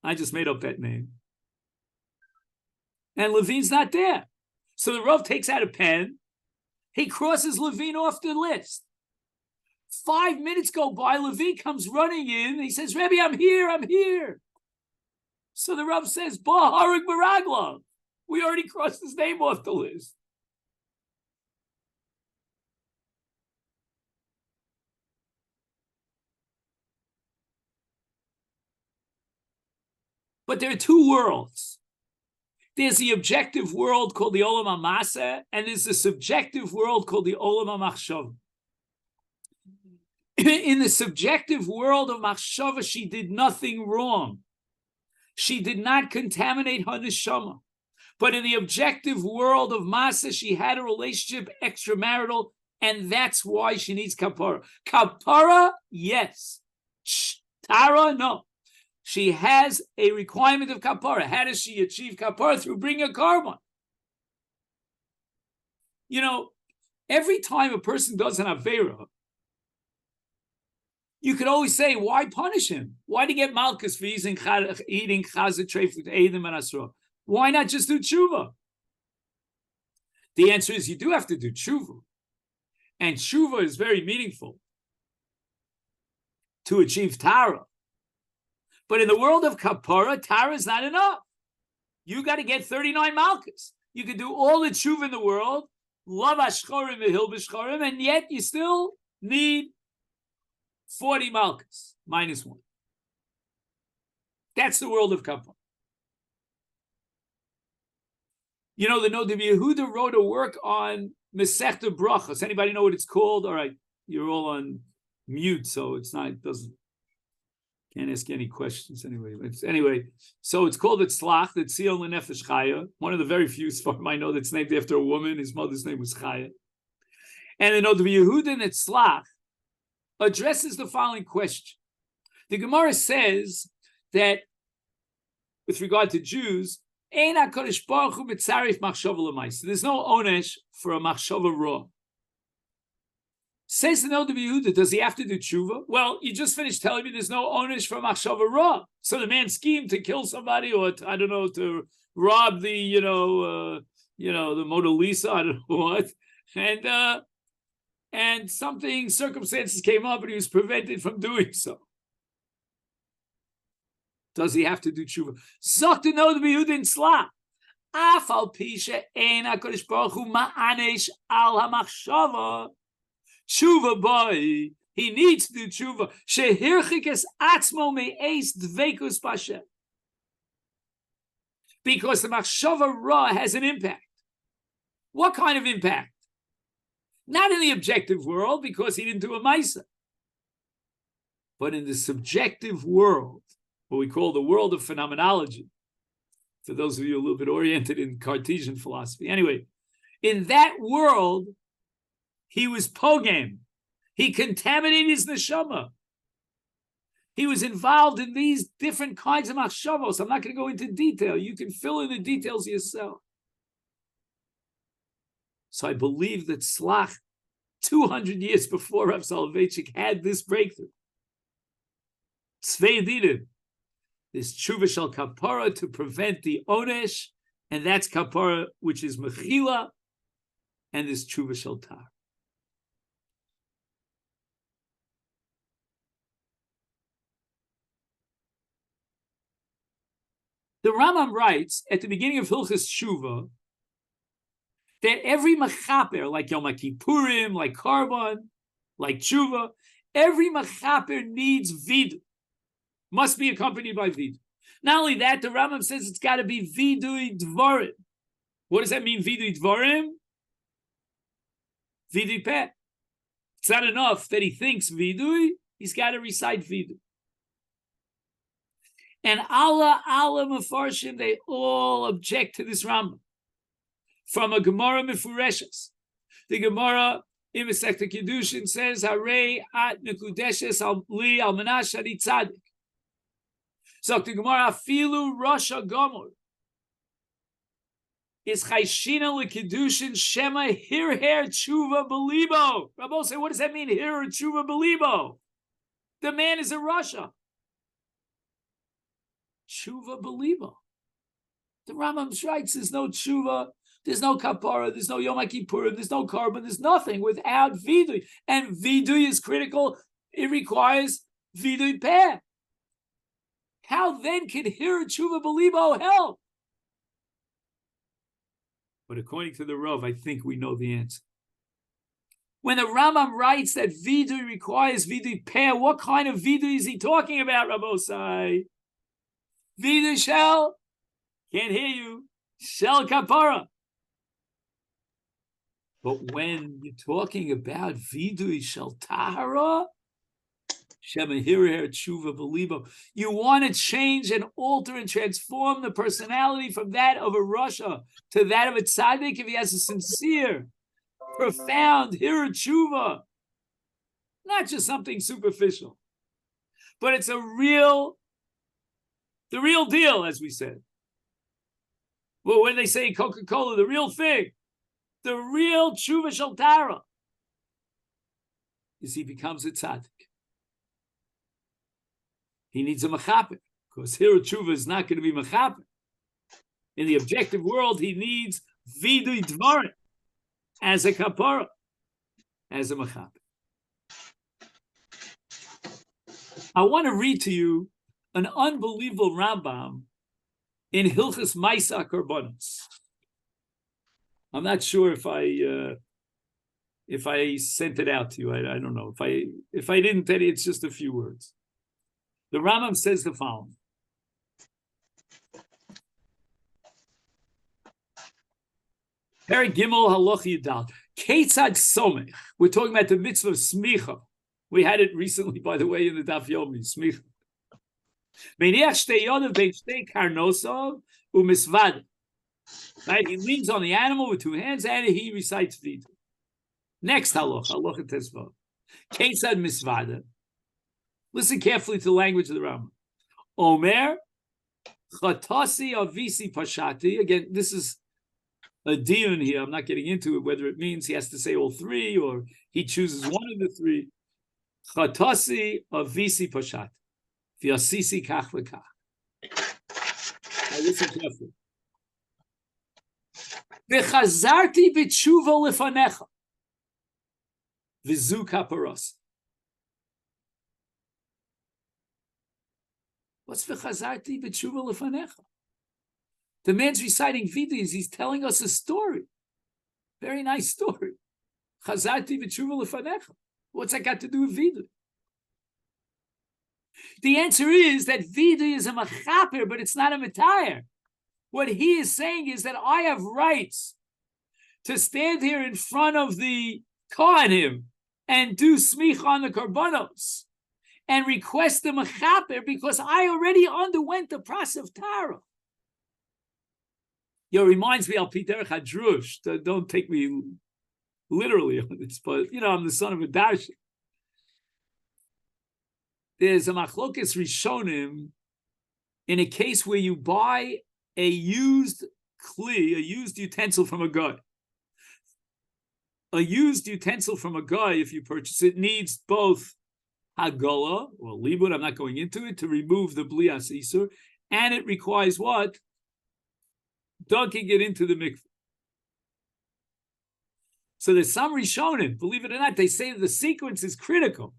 I just made up that name. And Levine's not there. So the Rav takes out a pen. He crosses Levine off the list. 5 minutes go by. Levine comes running in. He says, Rebbe, I'm here. So the Rav says, Ba Harug Baragla. We already crossed his name off the list. But there are two worlds. There's the objective world called the Olam HaMaseh, and there's the subjective world called the Olam HaMachshava. In the subjective world of Machshava, she did nothing wrong. She did not contaminate her neshama. But in the objective world of Maseh, she had a relationship extramarital, and that's why she needs kapara. Kapara, yes. Tara, no. She has a requirement of kapara. How does she achieve kapara? Through bringing a carbon. Every time a person does an avera, you could always say, why punish him? Why do you get malchus for eating chazit treif with Eidim and Asra? Why not just do tshuva? The answer is you do have to do tshuva. And tshuva is very meaningful to achieve Tahara. But in the world of kapara, Tahara is not enough. You got to get 39 malchus. You can do all the tshuva in the world, love ashchorim v'hil b'shchorim, and yet you still need 40 malchus, minus one. That's the world of kapara. The Noda Yehuda wrote a work on Masechta Brachos. Anybody know what it's called? All right, you're all on mute, so can't ask any questions anyway. So it's called Tzlach, the Tzion L'Nefesh Chaya. One of the very few Sfarim I know that's named after a woman. His mother's name was Chaya. And the Noda Yehuda in Tzlach addresses the following question. The Gemara says that with regard to Jews, there's no onesh for a machshava raw. Says the Noda Yehuda, does he have to do tshuva? Well, you just finished telling me there's no onesh for machshava raw. So the man schemed to kill somebody, or to rob the the Mona Lisa, I don't know what, and circumstances came up, and he was prevented from doing so. Does he have to do tshuva? Zok to Noda Yehuda in Tzlach. Afal pisha ein HaKadosh Baruch Hu ma'anesh al hamachshava. Tshuva boy, he needs to do tshuva. Shehirchikes atzmo me'eis dveikus b'Hashem. Because the machshava ra has an impact. What kind of impact? Not in the objective world, because he didn't do a maisa, but in the subjective world, what we call the world of phenomenology. For those of you a little bit oriented in Cartesian philosophy. Anyway, in that world, he was pogam. He contaminated his neshama. He was involved in these different kinds of machshavos. I'm not going to go into detail. You can fill in the details yourself. So I believe that Tzlach, 200 years before Rav Soloveitchik, had this breakthrough. Tzvei dinim. There's tshuva shel kapara to prevent the onesh, and that's kapara, which is mechila, and there's tshuva shel tar. The Rambam writes at the beginning of Hilchos Teshuva that every machaper, like Yom Kippurim, like Karban, like Tshuva, every machaper needs vidu, must be accompanied by vidu. Not only that, the Rambam says it's got to be vidui dvarim. What does that mean, vidui dvarim? Vidui peh. It's not enough that he thinks vidui, he's got to recite vidu. And Allah Mefarshim, they all object to this Rambam. From a Gemara Mefureshes. The Gemara in Masechta Kiddushin says, Harei at nekudeshes al li al manash ani tzadik. So the Gemara, Afilu Rasha Gomor is Chayshina leKiddushin Shema Hirher Tshuva Belibo. Rabbi say, what does that mean, Hirher Tshuva Belibo? The man is a Rasha. Tshuva Belibo. The Rambam writes, there's no Tshuva, there's no Kapara, there's no Yom Kippurim, there's no Karban, there's nothing without Vidui. And Vidui is critical. It requires Vidui Peh. How then can Hira Tshuva Belibo help? But according to the Rav, I think we know the answer. When the Rambam writes that Vidui requires Vidui Peh, what kind of Vidui is he talking about, Rabbosai? Vidui shel, can't hear you, shel kapara. But when you're talking about vidui shel tahara, shemahirher tshuva belibo, you want to change and alter and transform the personality from that of a rasha to that of a tzaddik if he has a sincere, profound hira tshuva, not just something superficial, but it's the real deal, as we said. Well, when they say Coca-Cola, the real thing, the real tshuva shel Tahara, is he becomes a tzaddik. He needs a mechaper, because here tshuva is not going to be mechaper. In the objective world, he needs vidui dvarim as a kapara, as a mechaper. I want to read to you an unbelievable Rambam in Hilchos Maisa Korbanos. I'm not sure if I sent it out to you. I don't know. If I didn't tell you, it's just a few words. The Rambam says the following. Perek Gimel Haloch Yidal. Ketzad Somech. We're talking about the mitzvah of smicha. We had it recently, by the way, in the Daf Yomi, smicha. Right? He leans on the animal with two hands and he recites Vidui. Next halacha Teshuva. Ketzad misvada. Listen carefully to the language of the Rambam. Omer chatasi avisi pashati. Again, this is a dion here. I'm not getting into it, whether it means he has to say all three or he chooses one of the three. Chatasi avisi pashati. V'yasisi kach v'kach. Now listen carefully. V'chazarti b'tshuva lefanecha. V'zu kaparos. What's v'chazarti b'tshuva lefanecha? The man's reciting vidus. He's telling us a story. Very nice story. Chazarti b'tshuva lefanecha. What's that got to do with vidu? The answer is that vidu is a machaper, but it's not a matayr. What he is saying is that I have rights to stand here in front of the kohanim and do smicha on the korbanos and request the machaper because I already underwent the process of Tahara. Reminds me al Piterach Hadrush. Don't take me literally on this, but I'm the son of a darshan. There's a machlokes rishonim in a case where you buy a used kli, a used utensil from a guy. A used utensil from a guy, if you purchase it, needs both Hagola, or libud, I'm not going into it, to remove the blias isur, and it requires what? Dunking it into the mikveh. So there's some Rishonim, believe it or not, they say the sequence is critical.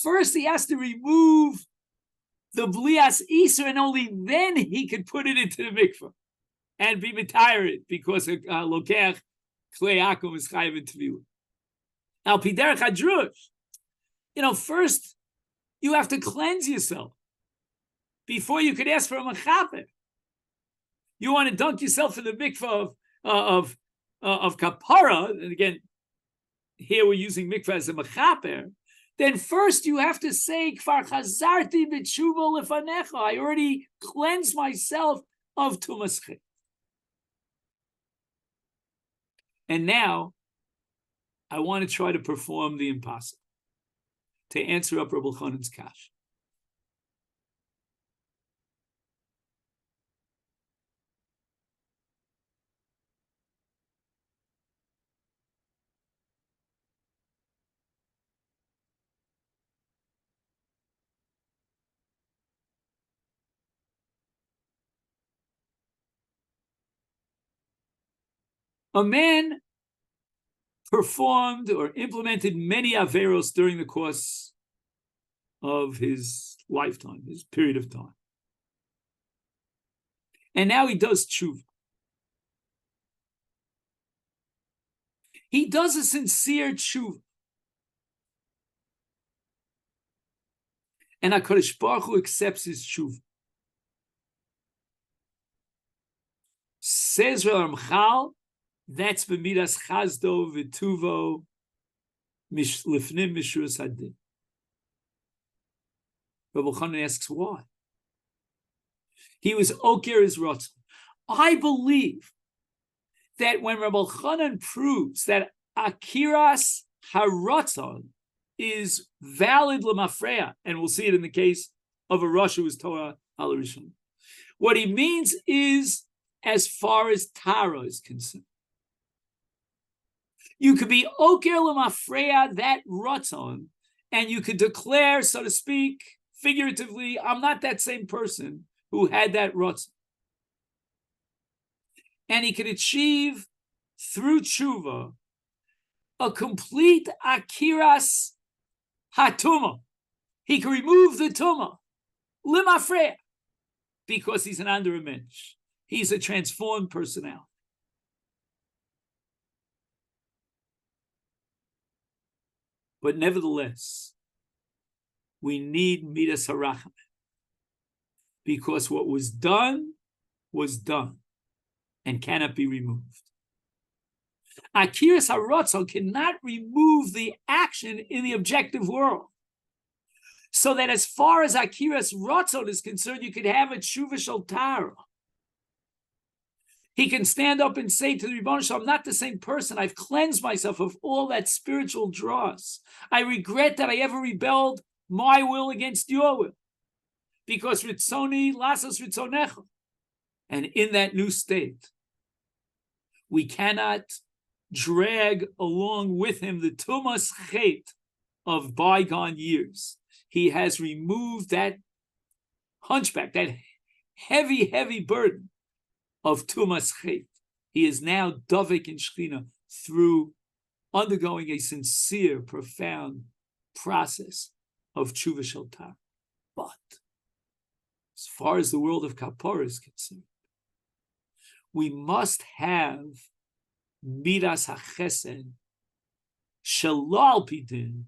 First, he has to remove the blias isur, and only then he could put it into the mikveh and be metired, because lokech klei akum is chayiv in tevilah. Al piderech hadrush, first you have to cleanse yourself before you could ask for a mechaper. You want to dunk yourself in the mikveh of kapara, and again, here we're using mikveh as a mechaper. Then first you have to say, Kfar chazarti b'tshuva lefanecha. I already cleansed myself of tumas chet. And now I want to try to perform the impossible, to answer up Rabbi Elchonon's kash. A man performed or implemented many averos during the course of his lifetime, his period of time. And now he does tshuva. He does a sincere tshuva. And HaKadosh Baruch Hu accepts his tshuva. Says Ramchal, that's b'midas chazdo v'tuvo lifnim mishus hadin. Rabbi Elchonon asks why. He was oker his rotzon. I believe that when Rabbi Elchonon proves that akiras harotzon is valid l'mafreya, and we'll see it in the case of a Rosh who is Torah al Rishon, what he means is as far as Tahara is concerned. You could be oker l'mafreya, that rotzon, and you could declare, so to speak, figuratively, I'm not that same person who had that rotzon. And he could achieve, through tshuva, a complete akiras hatuma. He can remove the tuma, l'mafreya, because he's an under a mensch. He's a transformed personality. But nevertheless, we need midas harachamim, because what was done and cannot be removed. Akiras harotzon cannot remove the action in the objective world. So that as far as akiras rotzon is concerned, you could have a tshuva shel Tahara. He can stand up and say to the Rebbeinu Shalom, I'm not the same person. I've cleansed myself of all that spiritual dross. I regret that I ever rebelled my will against your will, because ritzoni lasos ritzonecha. And in that new state, we cannot drag along with him the tumas chet of bygone years. He has removed that hunchback, that heavy, heavy burden of tumas chet. He is now dovek in Shechina through undergoing a sincere, profound process of tshuva shel Tahara. But as far as the world of kapara is concerned, we must have midas hachesed shelo al pi din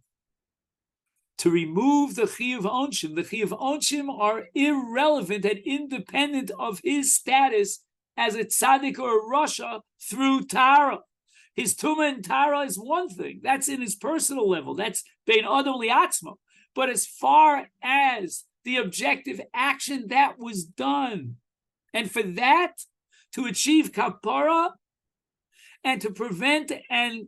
to remove the chiyuv onshim. The chiyuv onshim are irrelevant and independent of his status as a tzaddik or a rasha through Tahara. His tumah and Tahara is one thing. That's in his personal level. That's bein adam liatzmo. But as far as the objective action, that was done. And for that, to achieve kapara and to prevent and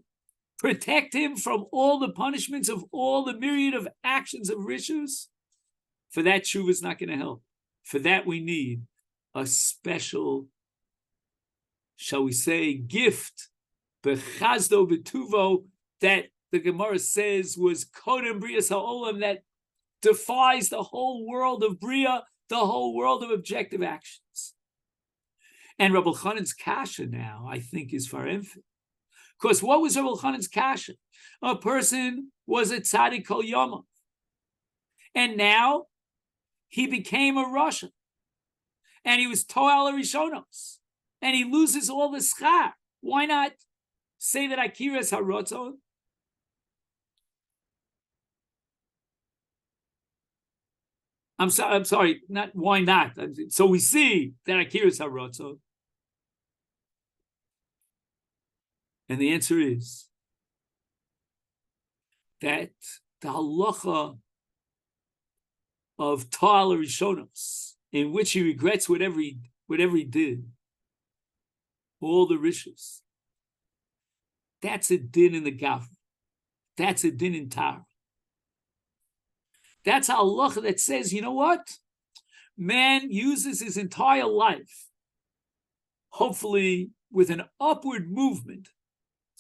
protect him from all the punishments of all the myriad of actions of rishus, for that tshuva is not going to help. For that we need a special, shall we say, gift, bechazdo v'tuvo, that the Gemara says was kodem brias ha'olam, that defies the whole world of Bria, the whole world of objective actions. And Rabbi Elchonon's kasha now, I think, is far infinite. Because what was Rabbi Elchonon's kasha? A person was a tzaddik kol yomov, and now he became a Russian, and he was to'al rishonos, and he loses all the schar. Why not say that akiras harotzon? I'm sorry, not why not? So we see that akiras harotzon. And the answer is that the halacha of Ta'al Rishonos, in which he regrets whatever he did, all the rishus, that's a din in the Gav. That's a din in Tahara. That's a halacha that says, you know what? Man uses his entire life, hopefully with an upward movement,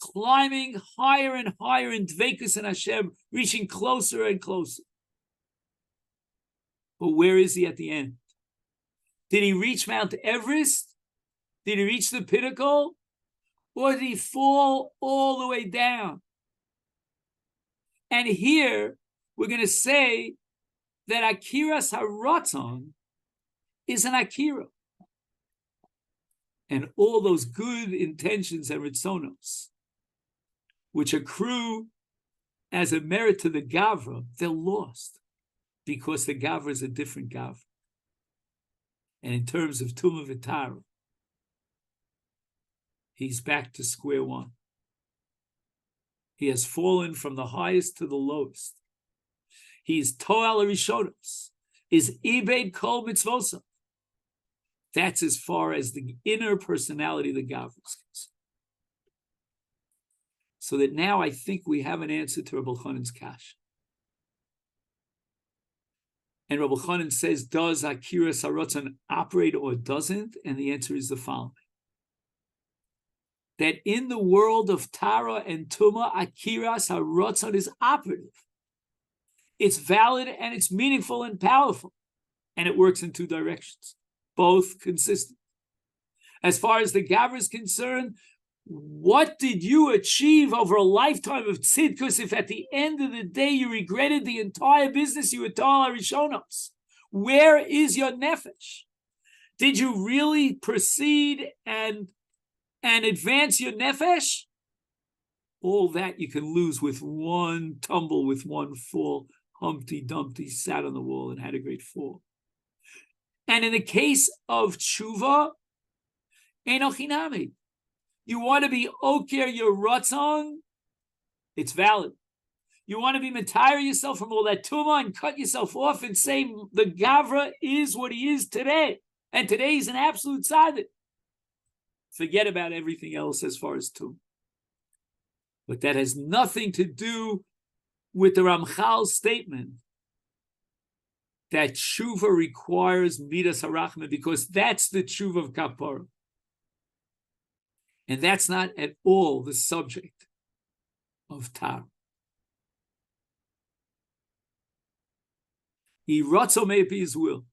climbing higher and higher in Dveikus and Hashem, reaching closer and closer. But where is he at the end? Did he reach Mount Everest? Did he reach the pinnacle? Or did he fall all the way down? And here, we're going to say that Akiras HaRatzon is an Akira. And all those good intentions and Ritzonos, which accrue as a merit to the Gavra, they're lost because the Gavra is a different Gavra. And in terms of Tumah V'Tara, he's back to square one. He has fallen from the highest to the lowest. He is To'al Rishonos, is Ibed Kol Mitzvosa. That's as far as the inner personality of the Gavra is concerned. So that now I think we have an answer to Rabbi Elchonon's kash. And Rabbi Elchonon says, does Akiras HaRatzon operate or doesn't? And the answer is the following. That in the world of Tara and Tumah, Akiras HaRatzon is operative. It's valid and it's meaningful and powerful. And it works in two directions, both consistent. As far as the Gavra is concerned, what did you achieve over a lifetime of tzidkus if at the end of the day you regretted the entire business you were Ta'al Rishonos? Where is your nefesh? Did you really proceed and advance your nefesh? All that you can lose with one tumble, with one fall. Humpty Dumpty sat on the wall and had a great fall. And in the case of tshuva, eino chinami. You want to be okir your ratzon, it's valid. You want to be matire yourself from all that tumah and cut yourself off and say the Gavra is what he is today. And today he's an absolute tzaddik. Forget about everything else as far as tumah. But that has nothing to do with the Ramchal's statement that tshuva requires midas harachma, because that's the tshuva of kapara. And that's not at all the subject of Tahara. He ratzo may be his will.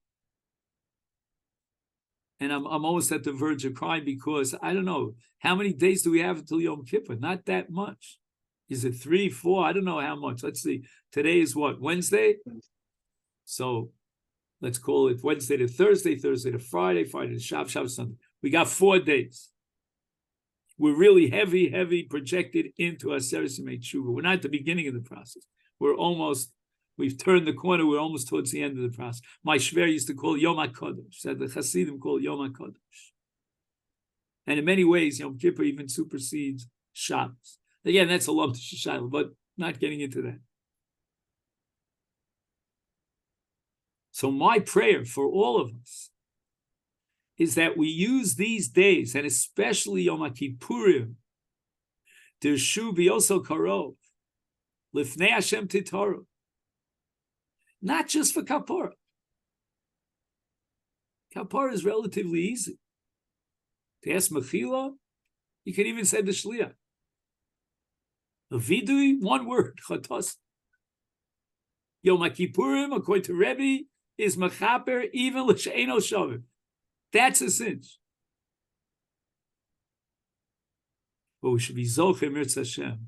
And I'm almost at the verge of crying because I don't know, how many days do we have until Yom Kippur? Not that much. Is it 3, 4? I don't know how much. Let's see. Today is what? Wednesday? So let's call it Wednesday to Thursday, Thursday to Friday, Friday to Shabbos, Shabbos, Sunday. We got 4 days. We're really heavy projected into Aseret Yemei Teshuva. We're not at the beginning of the process. We've turned the corner. We're almost towards the end of the process. My Shver used to call Yom HaKodesh. Said the Hasidim call Yom HaKodesh. And in many ways, Yom Kippur even supersedes Shabbos. Again, that's a lump to Shishayla, but not getting into that. So my prayer for all of us is that we use these days, and especially Yom HaKippurim, Dirshu B'yoso Karov, Lifnei Hashem Titaru, not just for Kapara. Kapara is relatively easy. To ask Mechila, you can even say the Shliach. A vidui, one word, chatos. Yom Kippurim, according to Rebbe, is mechaper even l'she'eno shavim. That's a cinch. But we should be zocher mirtz Hashem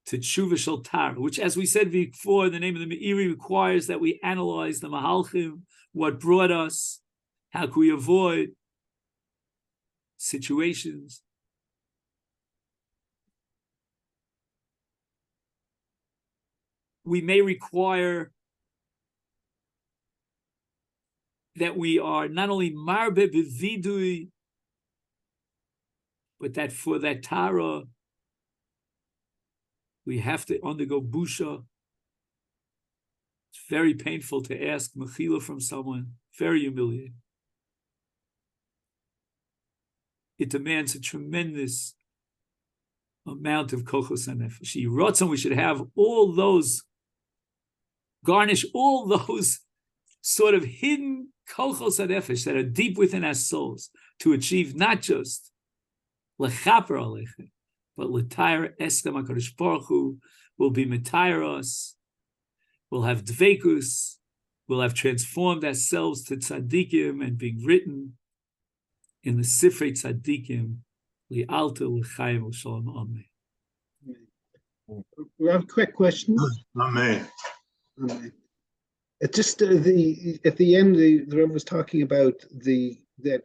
to Teshuva shel Tahara, which, as we said before, the name of the Meiri requires that we analyze the Mahalchim, what brought us, how can we avoid situations. We may require that we are not only marbe b'vidui, but that for that Tahara, we have to undergo busha. It's very painful to ask mechila from someone, very humiliating. It demands a tremendous amount of kochos hanefesh. We should have all those, garnish all those sort of hidden kochos hanefesh that are deep within our souls to achieve not just lechaper aleichem, but l'tayr eskem HaKadosh Baruch Hu will be metayr us. We'll have dveikus. We'll have transformed ourselves to tzaddikim and being written in the Sifrei Tzaddikim, li'alta l'chaim l'shalom amen. We have a quick question. Amen. Amen. It just at the end, the Rebbe was talking about that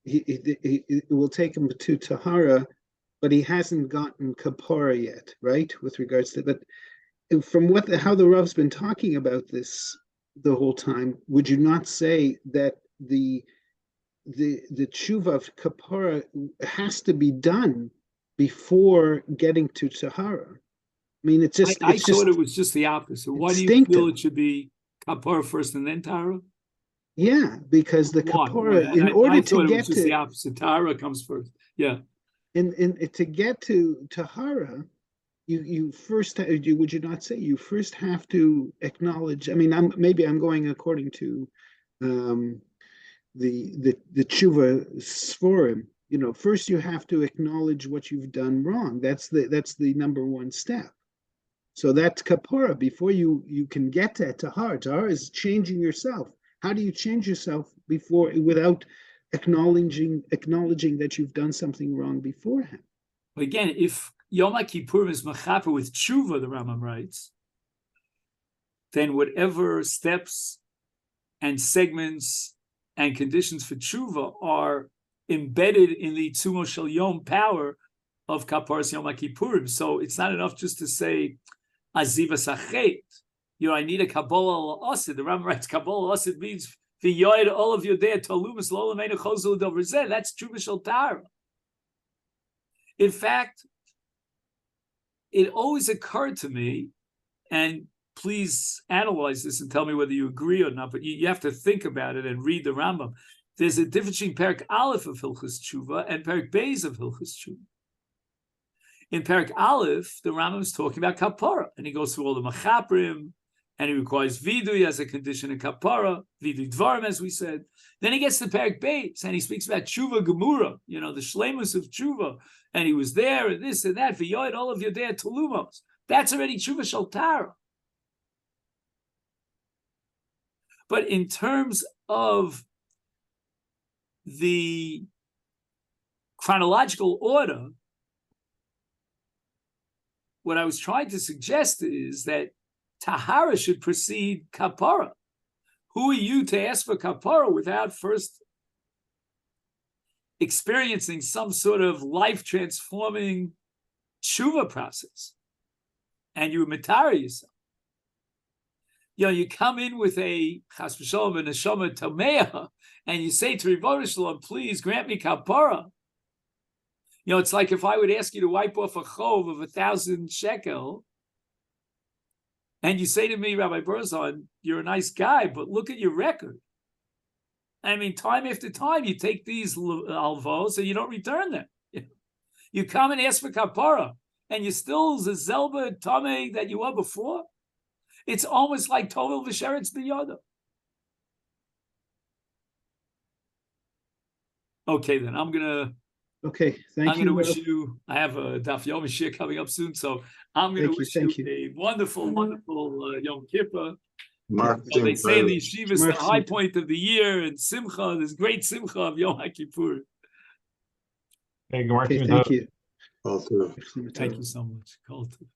it will take him to Tahara, but he hasn't gotten kapara yet, right? With regards to, but from how the Rav's been talking about this the whole time, would you not say that the tshuva of kapara has to be done before getting to Tahara? I mean, it's just. I thought it was just the opposite. Why do you feel it should be kapara first and then Tahara? Yeah, because the kapara, in order to get to the opposite, Tahara comes first. Yeah. To get to Tahara, you first would you not say you first have to acknowledge? I mean, I'm going according to the tshuva sforim. First you have to acknowledge what you've done wrong. That's the number one step. So that's kapara before you can get to Tahara. Tahara is changing yourself. How do you change yourself without acknowledging that you've done something wrong beforehand? Again, if Yom Kippurim is mechaper with tshuva, the Rambam writes, then whatever steps and segments and conditions for tshuva are embedded in the tzumo shel yom power of kaparas Yom Kippurim. So it's not enough just to say aziva sachet. I need a kabbalah al-asid. The Rambam writes kabbalah al-asid means v'yoyed all of your day talumas lo'olameinu chozul dovrzeh. That's tshuva shel Tahara. In fact, it always occurred to me, and please analyze this and tell me whether you agree or not, but you have to think about it and read the Rambam. There's a difference between Perek Aleph of Hilchos Tshuva and Perek Beis of Hilchos Tshuva. In Perek Aleph, the Rambam is talking about kapara, and he goes through all the machaprim, and he requires vidui as a condition in kapara, vidui dvarim, as we said. Then he gets to Perek Beis, and he speaks about tshuva gemura, the shleimus of tshuva, and he was there, and this and that, v'yoyed all of your day at tulumos. That's already tshuva shel Tahara. But in terms of the chronological order, what I was trying to suggest is that Tahara should precede kapara. Who are you to ask for kapara without first experiencing some sort of life-transforming tshuva process? And you matara yourself. You come in with a chas v'sholom and neshama tameah, and you say to Ribono Shalom, please grant me kapara. It's like if I would ask you to wipe off a chov of 1,000 shekel, and you say to me, Rabbi Berzon, you're a nice guy, but look at your record. I mean, time after time, you take these alvos and you don't return them. You come and ask for kapara, and you're still the zelba tameh that you were before. It's almost like tovel v'sheretz b'yoda. Okay, then I'm gonna Okay, thank I'm going to you. wish you. I have a Daf Yom Mashiach coming up soon, so I'm going to wish you a wonderful, wonderful Yom Kippur. They say in the yeshivas the high point of the year and Simcha. There's great Simcha of Yom Kippur. Okay, thank you. All through. Thank you so much. Go to.